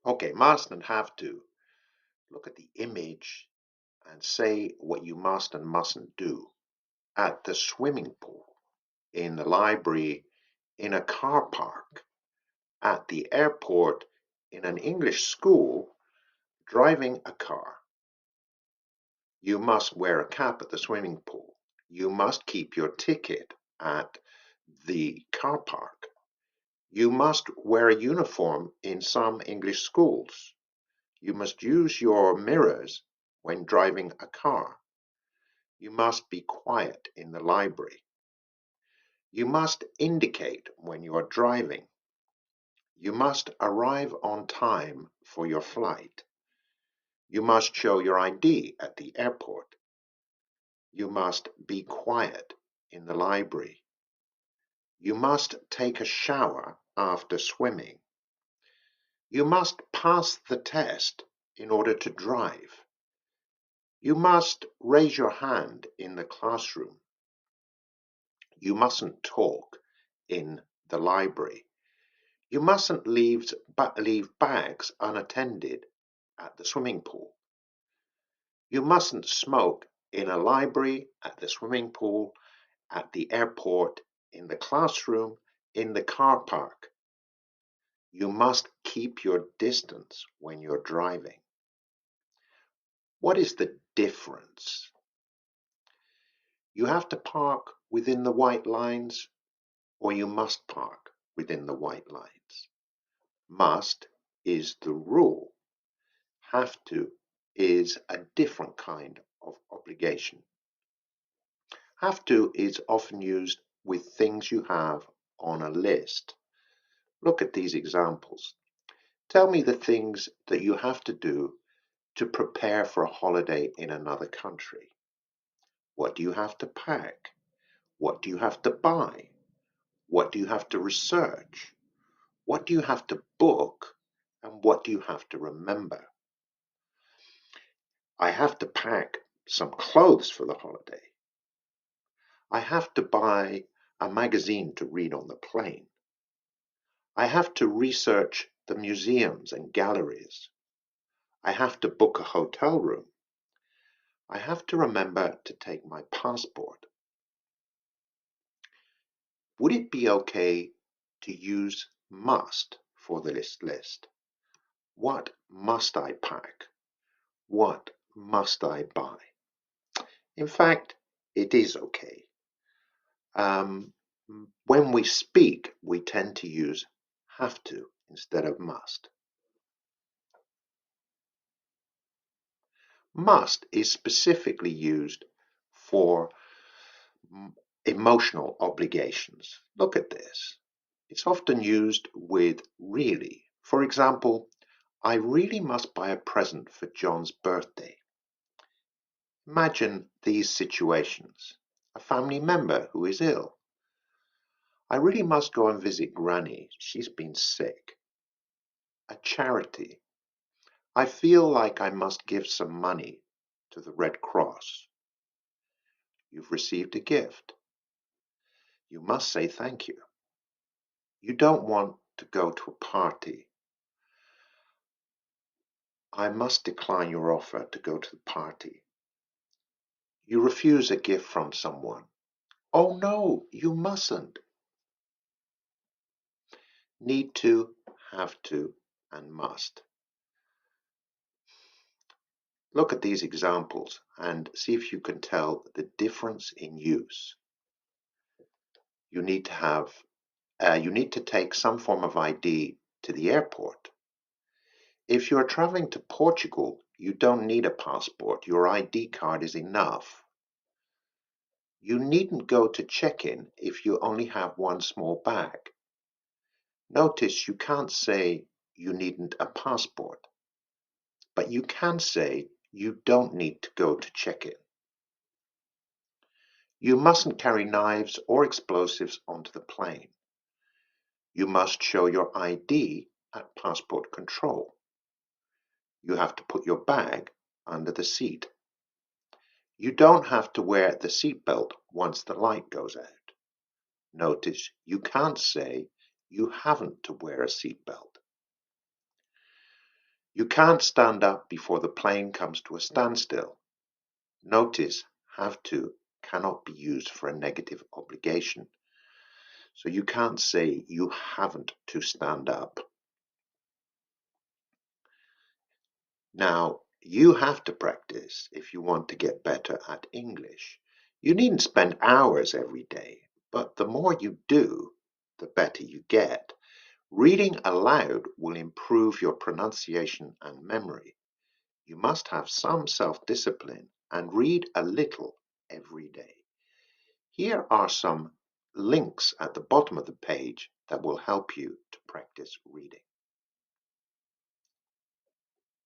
Okay, must and have to. Look at the image and say what you must and mustn't do. At the swimming pool, in the library, in a car park, at the airport, in an English school, driving a car. You must wear a cap at the swimming pool. You must keep your ticket at the car park. You must wear a uniform in some English schools. You must use your mirrors when driving a car. You must be quiet in the library. You must indicate when you are driving. You must arrive on time for your flight. You must show your ID at the airport. You must be quiet in the library. You must take a shower after swimming. You must pass the test in order to drive. You must raise your hand in the classroom. You mustn't talk in the library. You mustn't leave bags unattended at the swimming pool. You mustn't smoke in a library, at the swimming pool, at the airport, in the classroom, in the car park. You must keep your distance when you're driving. What is the difference? You have to park within the white lines, or you must park within the white lines. Must is the rule. Have to is a different kind of obligation. Have to is often used with things you have on a list. Look at these examples. Tell me the things that you have to do to prepare for a holiday in another country. What do you have to pack? What do you have to buy? What do you have to research? What do you have to book? And what do you have to remember? I have to pack some clothes for the holiday. I have to buy a magazine to read on the plane. I have to research the museums and galleries. I have to book a hotel room. I have to remember to take my passport. Would it be okay to use must for this list? What must I pack? What must I buy? In fact, it is okay. Um, when we speak, we tend to use have to instead of must. Must is specifically used for emotional obligations. Look at this. It's often used with really. For example, I really must buy a present for John's birthday. Imagine these situations. A family member who is ill. I really must go and visit Granny. She's been sick. A charity. I feel like I must give some money to the Red Cross. You've received a gift. You must say thank you. You don't want to go to a party. I must decline your offer to go to the party. You refuse a gift from someone. Oh no, you mustn't. Need to, have to, and must. Look at these examples and see if you can tell the difference in use. You need to take some form of ID to the airport. If you are traveling to Portugal, you don't need a passport. Your ID card is enough. You needn't go to check-in if you only have one small bag. Notice you can't say you needn't a passport, but you can say you don't need to go to check-in. You mustn't carry knives or explosives onto the plane. You must show your ID at passport control. You have to put your bag under the seat. You don't have to wear the seatbelt once the light goes out. Notice you can't say you haven't to wear a seatbelt. You can't stand up before the plane comes to a standstill. Notice have to cannot be used for a negative obligation. So you can't say you haven't to stand up. Now, you have to practice if you want to get better at English. You needn't spend hours every day, but the more you do, the better you get. Reading aloud will improve your pronunciation and memory. You must have some self-discipline and read a little every day. Here are some links at the bottom of the page that will help you to practice reading.